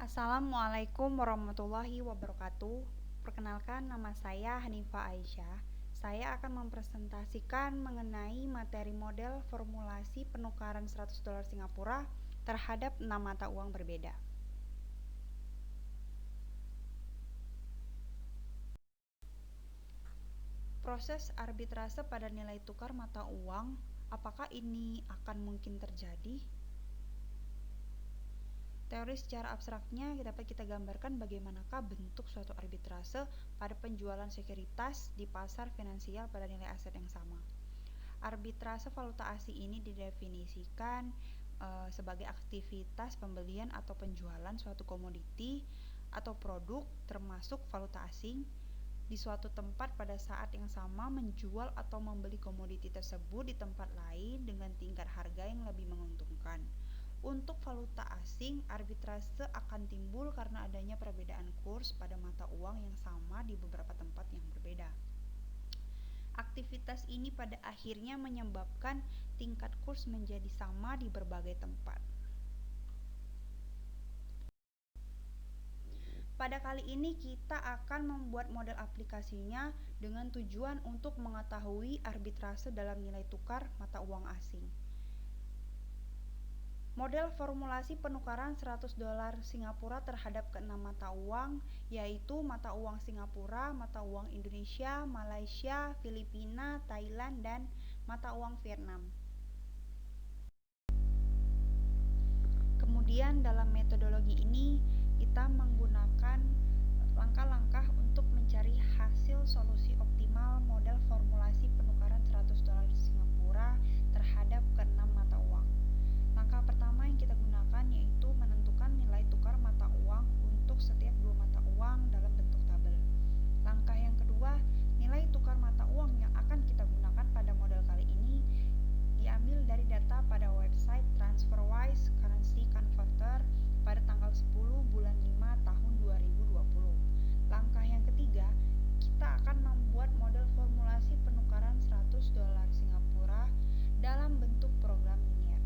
Assalamualaikum warahmatullahi wabarakatuh. Perkenalkan, nama saya Hanifah Aisyah. Saya akan mempresentasikan mengenai materi model formulasi penukaran $100 Singapura terhadap 6 mata uang berbeda. Proses arbitrase pada nilai tukar mata uang, apakah ini akan mungkin terjadi? Teori secara abstraknya dapat kita gambarkan bagaimanakah bentuk suatu arbitrase pada penjualan sekuritas di pasar finansial pada nilai aset yang sama. Arbitrase valuta asing ini didefinisikan sebagai aktivitas pembelian atau penjualan suatu komoditi atau produk termasuk valuta asing di suatu tempat pada saat yang sama menjual atau membeli komoditi tersebut di tempat lain dengan tingkat harga yang lebih menguntungkan. Untuk valuta asing, arbitrase akan timbul karena adanya perbedaan kurs pada mata uang yang sama di beberapa tempat yang berbeda. Aktivitas ini pada akhirnya menyebabkan tingkat kurs menjadi sama di berbagai tempat. Pada kali ini kita akan membuat model aplikasinya dengan tujuan untuk mengetahui arbitrase dalam nilai tukar mata uang asing. Model formulasi penukaran $100 Singapura terhadap keenam mata uang, yaitu mata uang Singapura, mata uang Indonesia, Malaysia, Filipina, Thailand, dan mata uang Vietnam. Kemudian dalam metodologi ini kita menggunakan langkah-langkah untuk mencari hasil solusi optimal model formulasi penukaran $100 Singapura terhadap keenam mata uang. Langkah pertama yang kita gunakan yaitu menentukan nilai tukar mata uang untuk setiap dua mata uang dalam bentuk tabel. Langkah yang kedua, nilai tukar mata uang yang akan kita gunakan pada model kali ini diambil dari data pada website TransferWise Currency Converter pada tanggal 10 bulan 5 tahun 2020. Langkah yang ketiga, kita akan membuat model formulasi penukaran $100 Singapura dalam bentuk program linear.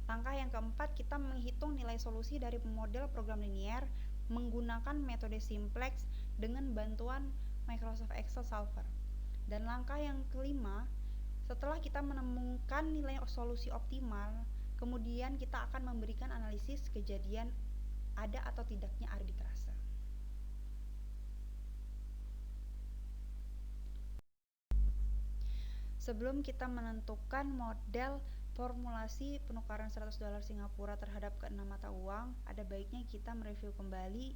Langkah yang keempat, kita menghitung nilai solusi dari model program linear menggunakan metode simplex dengan bantuan Microsoft Excel Solver. Dan langkah yang kelima, setelah kita menemukan nilai solusi optimal, kemudian kita akan memberikan analisis kejadian ada atau tidaknya arbitrase. Sebelum kita menentukan model formulasi penukaran $100 Singapura terhadap keenam mata uang, ada baiknya kita mereview kembali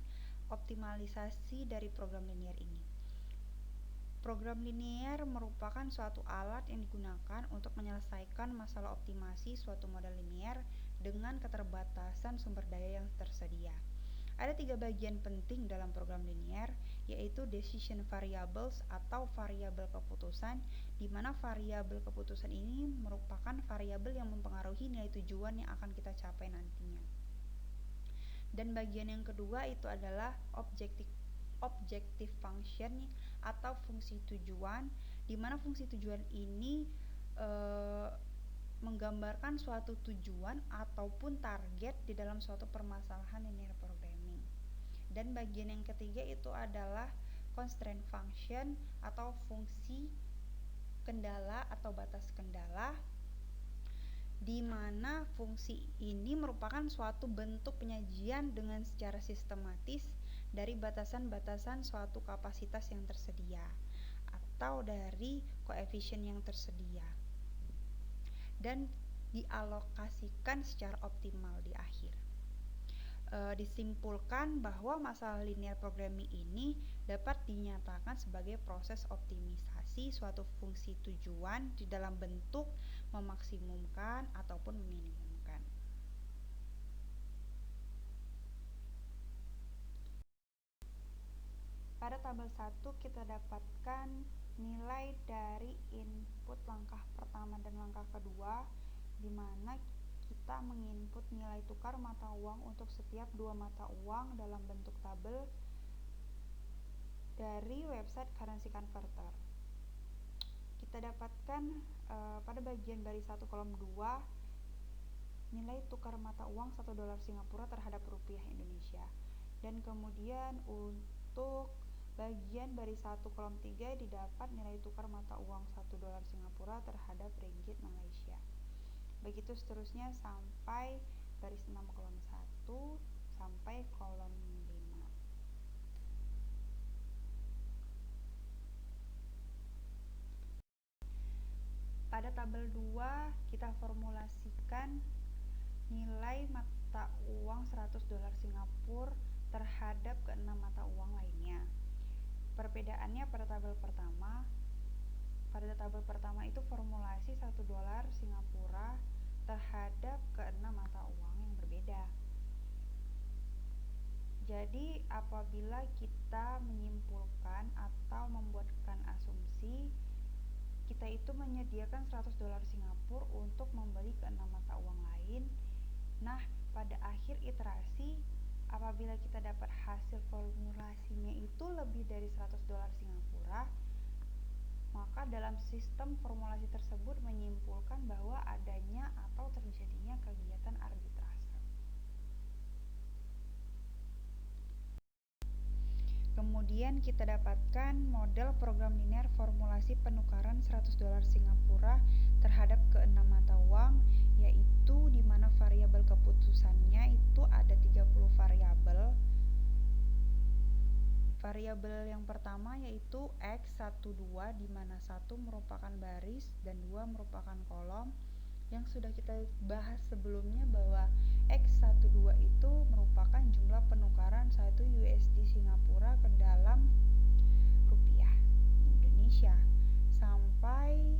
optimalisasi dari program linear ini. Program linear merupakan suatu alat yang digunakan untuk menyelesaikan masalah optimasi suatu model linear dengan keterbatasan sumber daya yang tersedia. Ada 3 bagian penting dalam program linear, yaitu decision variables atau variabel keputusan, di mana variabel keputusan ini merupakan variabel yang mempengaruhi nilai tujuan yang akan kita capai nantinya. Dan bagian yang kedua itu adalah objective function atau fungsi tujuan, di mana fungsi tujuan ini menggambarkan suatu tujuan ataupun target di dalam suatu permasalahan linear programming. Dan bagian yang ketiga itu adalah constraint function atau fungsi kendala atau batas kendala, di mana fungsi ini merupakan suatu bentuk penyajian dengan secara sistematis dari batasan-batasan suatu kapasitas yang tersedia atau dari koefisien yang tersedia dan dialokasikan secara optimal di akhir. Disimpulkan bahwa masalah linear programming ini dapat dinyatakan sebagai proses optimisasi suatu fungsi tujuan di dalam bentuk memaksimumkan ataupun meminimumkan. Pada tabel 1 kita dapatkan nilai dari input langkah pertama dan langkah kedua, di mana kita menginput nilai tukar mata uang untuk setiap dua mata uang dalam bentuk tabel dari website Currency Converter. Kita dapatkan pada bagian baris 1 kolom 2 nilai tukar mata uang 1 dolar Singapura terhadap rupiah Indonesia. Dan kemudian untuk bagian baris 1 kolom 3 didapat nilai tukar mata uang 1 dolar Singapura terhadap ringgit Malaysia. Begitu seterusnya sampai baris 6 kolom 1 sampai kolom 5. Pada tabel 2 kita formulasikan nilai mata uang 100 dolar Singapura terhadap keenam mata uang lainnya. Perbedaannya pada tabel pertama itu formulasi 1 dolar Singapura terhadap keenam mata uang yang berbeda. Jadi apabila kita menyimpulkan atau membuatkan asumsi kita itu menyediakan 100 dolar Singapura untuk membeli keenam mata uang lain. Nah, pada akhir iterasi apabila kita dapat hasil formulasinya itu lebih dari 100 dolar Singapura, maka dalam sistem formulasi tersebut menyimpulkan bahwa adanya atau terjadinya kegiatan arbitrase. Kemudian kita dapatkan model program linear formulasi penukaran 100 dolar Singapura terhadap keenam mata uang, yaitu di mana variabel keputusannya itu ada 30 variabel. Variabel yang pertama yaitu X12 di mana 1 merupakan baris dan 2 merupakan kolom. Yang sudah kita bahas sebelumnya bahwa X12 itu merupakan jumlah penukaran 1 USD Singapura ke dalam rupiah Indonesia sampai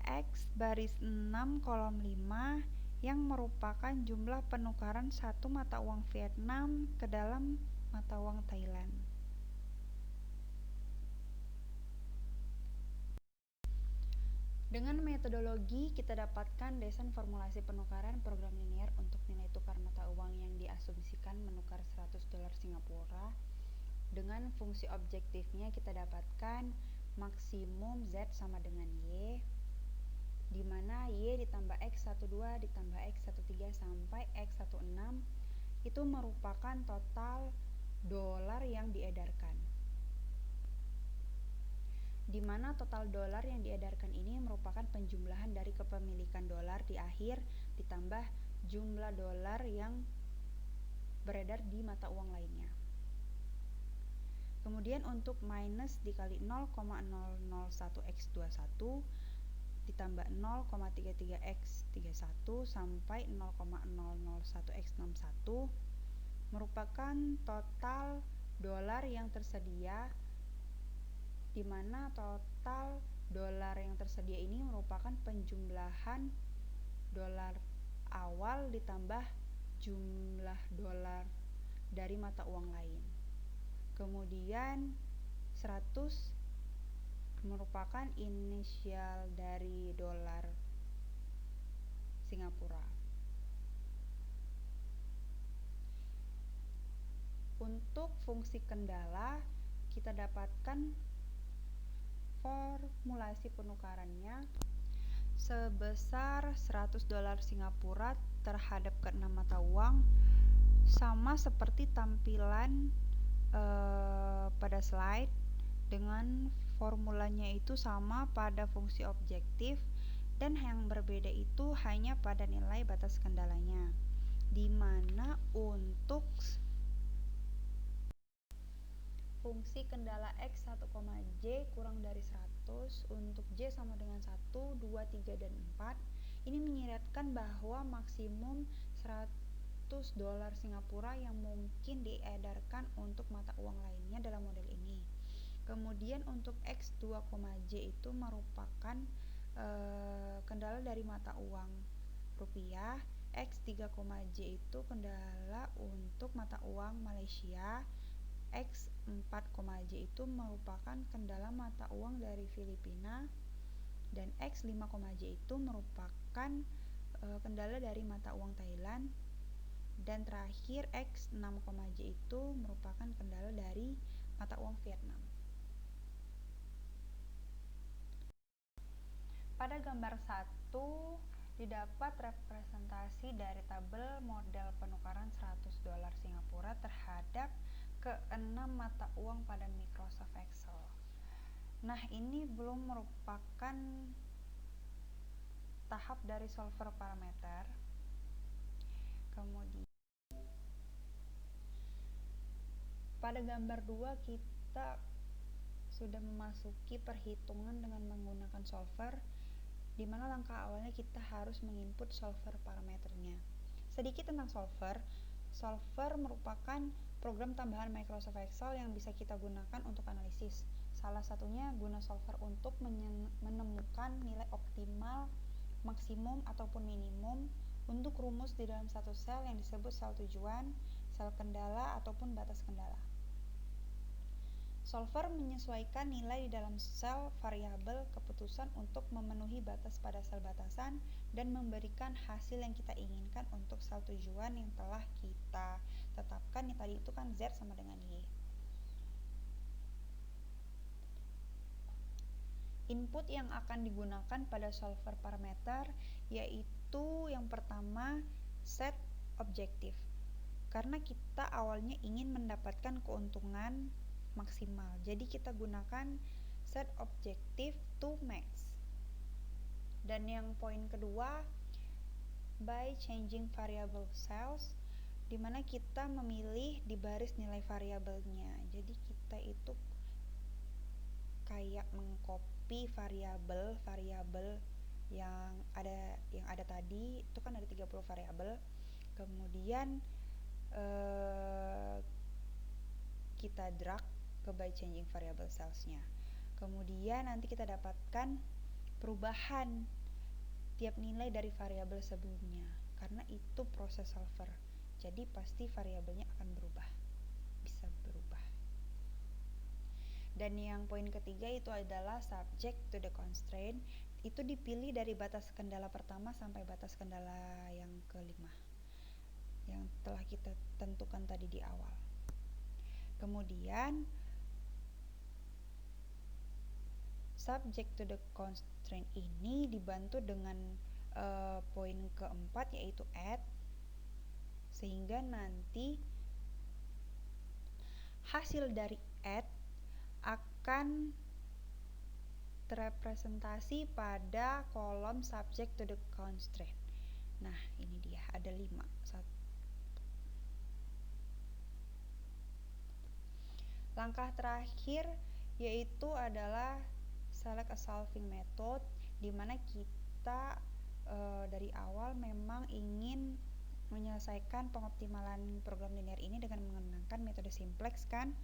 X baris 6 kolom 5 yang merupakan jumlah penukaran 1 mata uang Vietnam ke dalam mata uang Thailand. Dengan metodologi kita dapatkan desain formulasi penukaran program linear untuk nilai tukar mata uang yang diasumsikan menukar 100 dolar Singapura. Dengan fungsi objektifnya kita dapatkan maksimum Z sama dengan Y, di mana Y ditambah X12 ditambah X13 sampai X16 itu merupakan total dolar yang diedarkan, di mana total dolar yang diedarkan ini merupakan penjumlahan dari kepemilikan dolar di akhir ditambah jumlah dolar yang beredar di mata uang lainnya. Kemudian untuk minus dikali 0,001x21 ditambah 0,33x31 sampai 0,001x61 merupakan total dolar yang tersedia, di mana total dolar yang tersedia ini merupakan penjumlahan dolar awal ditambah jumlah dolar dari mata uang lain. Kemudian 100 merupakan inisial dari dolar Singapura. Untuk fungsi kendala kita dapatkan formulasi penukarannya sebesar 100 dolar Singapura terhadap keenam mata uang sama seperti tampilan pada slide, dengan formulanya itu sama pada fungsi objektif dan yang berbeda itu hanya pada nilai batas kendalanya, di mana untuk fungsi kendala X 1, J kurang dari 100, untuk J sama dengan 1, 2, 3, dan 4 ini menyiratkan bahwa maksimum 100 dolar Singapura yang mungkin diedarkan untuk mata uang lainnya dalam model ini. Kemudian untuk X2, J itu merupakan kendala dari mata uang rupiah. X3, J itu kendala untuk mata uang Malaysia. X4, J itu merupakan kendala mata uang dari Filipina, dan X5, J itu merupakan kendala dari mata uang Thailand, dan terakhir X6, J itu merupakan kendala dari mata uang Vietnam. Pada gambar 1 itu didapat representasi dari tabel model penukaran 100 dolar Singapura terhadap ke-6 mata uang pada Microsoft Excel. Nah, ini belum merupakan tahap dari solver parameter. Kemudian pada gambar 2 kita sudah memasuki perhitungan dengan menggunakan solver, di mana langkah awalnya kita harus menginput solver parameternya. Sedikit tentang solver. Solver merupakan program tambahan Microsoft Excel yang bisa kita gunakan untuk analisis. Salah satunya guna solver untuk menemukan nilai optimal, maksimum ataupun minimum untuk rumus di dalam satu sel yang disebut sel tujuan, sel kendala ataupun batas kendala. Solver menyesuaikan nilai di dalam sel variabel keputusan untuk memenuhi batas pada sel batasan dan memberikan hasil yang kita inginkan untuk sel tujuan yang telah kita tetapkan, yang tadi itu kan Z sama dengan Y. Input yang akan digunakan pada solver parameter yaitu yang pertama set objektif. Karena kita awalnya ingin mendapatkan keuntungan maksimal, jadi kita gunakan set objective to max. Dan yang poin kedua, by changing variable cells, dimana kita memilih di baris nilai variabelnya. Jadi kita itu kayak mengcopy variabel yang ada tadi, itu kan ada 30 variabel. Kemudian kita drag ke by changing variable cells-nya. Kemudian nanti kita dapatkan perubahan tiap nilai dari variabel sebelumnya, karena itu proses solver. Jadi pasti variabelnya akan berubah, bisa berubah. Dan yang poin ketiga itu adalah subject to the constraint. Itu dipilih dari batas kendala pertama sampai batas kendala yang kelima, yang telah kita tentukan tadi di awal. Kemudian subject to the constraint ini dibantu dengan poin keempat yaitu add, sehingga nanti hasil dari add akan terrepresentasi pada kolom subject to the constraint. Nah, ini dia, ada 5. Langkah terakhir yaitu adalah select a solving method, di mana kita dari awal memang ingin menyelesaikan pengoptimalan program linear ini dengan menggunakan metode simplex kan,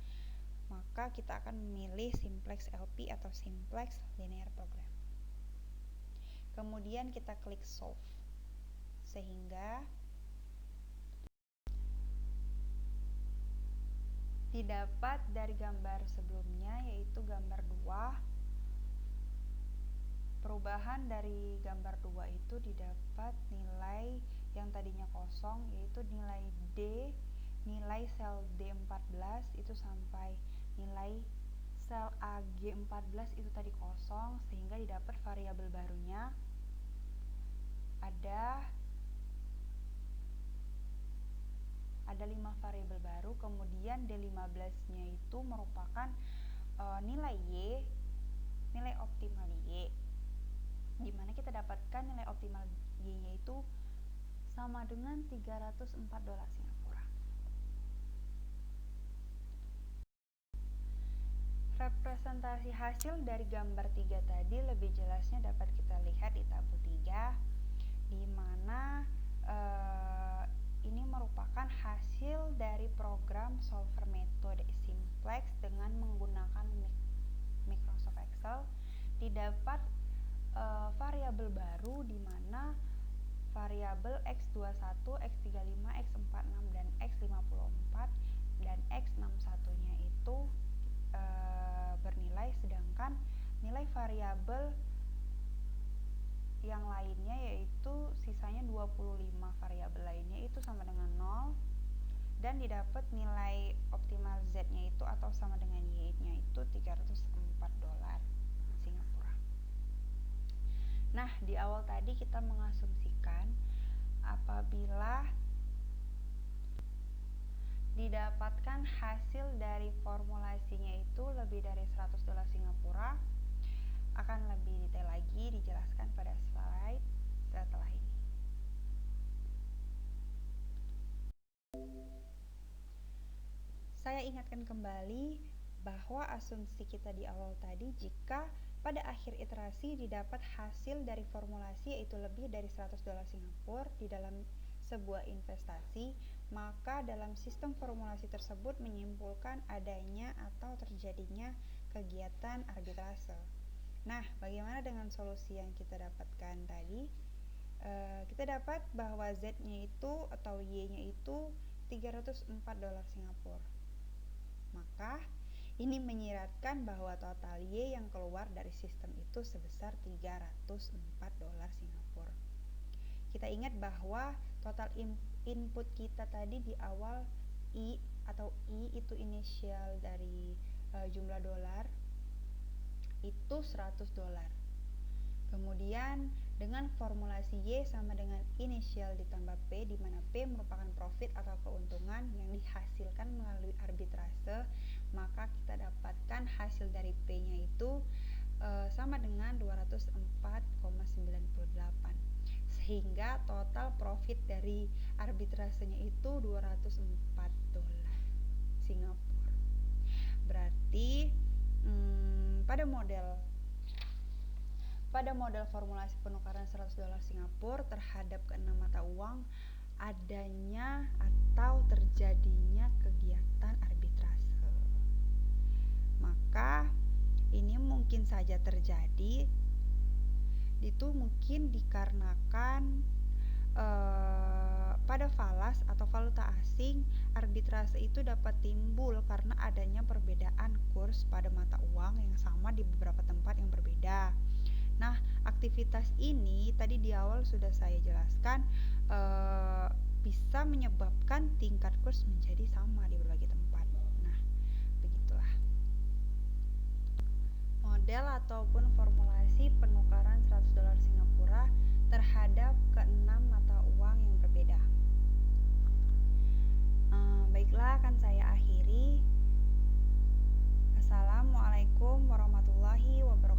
maka kita akan memilih simplex LP atau simplex linear program. Kemudian kita klik solve, sehingga didapat dari gambar sebelumnya yaitu gambar 2. Perubahan dari gambar 2 itu didapat nilai yang tadinya kosong, yaitu nilai D, nilai sel D14 itu sampai nilai sel AG14 itu tadi kosong, sehingga didapat variabel barunya ada 5 variabel baru. Kemudian D15-nya itu merupakan nilai Y, nilai optimal Y, di mana kita dapatkan nilai optimal Y-nya itu sama dengan 304 dolar Singapura. Representasi hasil dari gambar 3 tadi lebih jelasnya dapat kita lihat di tabel 3, di mana ini merupakan hasil dari program solver metode simplex dengan menggunakan Microsoft Excel. Didapat variabel baru, di mana variabel X21, X35, X46 dan X54 dan X61-nya itu bernilai, sedangkan nilai variabel yang lainnya yaitu sisanya 25 variabel lainnya itu sama dengan 0, dan didapat nilai optimal Z-nya itu atau sama dengan Y-nya itu 304 dolar Singapura. Nah, di awal tadi kita mengasumsikan apabila didapatkan hasil dari formulasinya itu lebih dari 100 dolar Singapura. Akan lebih detail lagi dijelaskan pada slide setelah ini. Saya ingatkan kembali bahwa asumsi kita di awal tadi, jika pada akhir iterasi didapat hasil dari formulasi yaitu lebih dari 100 dolar Singapura di dalam sebuah investasi, maka dalam sistem formulasi tersebut menyimpulkan adanya atau terjadinya kegiatan arbitrase. Nah, bagaimana dengan solusi yang kita dapatkan tadi? Kita dapat bahwa Z-nya itu atau Y-nya itu 304 dolar Singapura. Maka ini menyiratkan bahwa total Y yang keluar dari sistem itu sebesar 304 dolar Singapura. Kita ingat bahwa total input kita tadi di awal I atau I itu inisial dari jumlah dolar itu 100 dolar. Kemudian dengan formulasi Y sama dengan inisial ditambah P, di mana P merupakan profit atau keuntungan yang dihasilkan melalui arbitrase, maka kita dapatkan hasil dari P-nya itu sama dengan 204,98. Sehingga total profit dari arbitrasenya itu 204 dolar Singapura. Berarti pada model formulasi penukaran 100 dolar Singapura terhadap keenam mata uang, adanya atau terjadinya kegiatan arbitrase. Maka ini mungkin saja terjadi, itu mungkin dikarenakan pada falas atau valuta asing, arbitrase itu dapat timbul karena adanya perbedaan kurs pada mata uang yang sama di beberapa tempat yang berbeda. Nah, aktivitas ini tadi di awal sudah saya jelaskan bisa menyebabkan tingkat kurs menjadi sama di berbagai tempat. Nah, begitulah model ataupun formulasi penukaran 100 dolar Singapura terhadap keenam mata uang yang berbeda. Baiklah, akan saya akhiri. Assalamualaikum warahmatullahi wabarakatuh.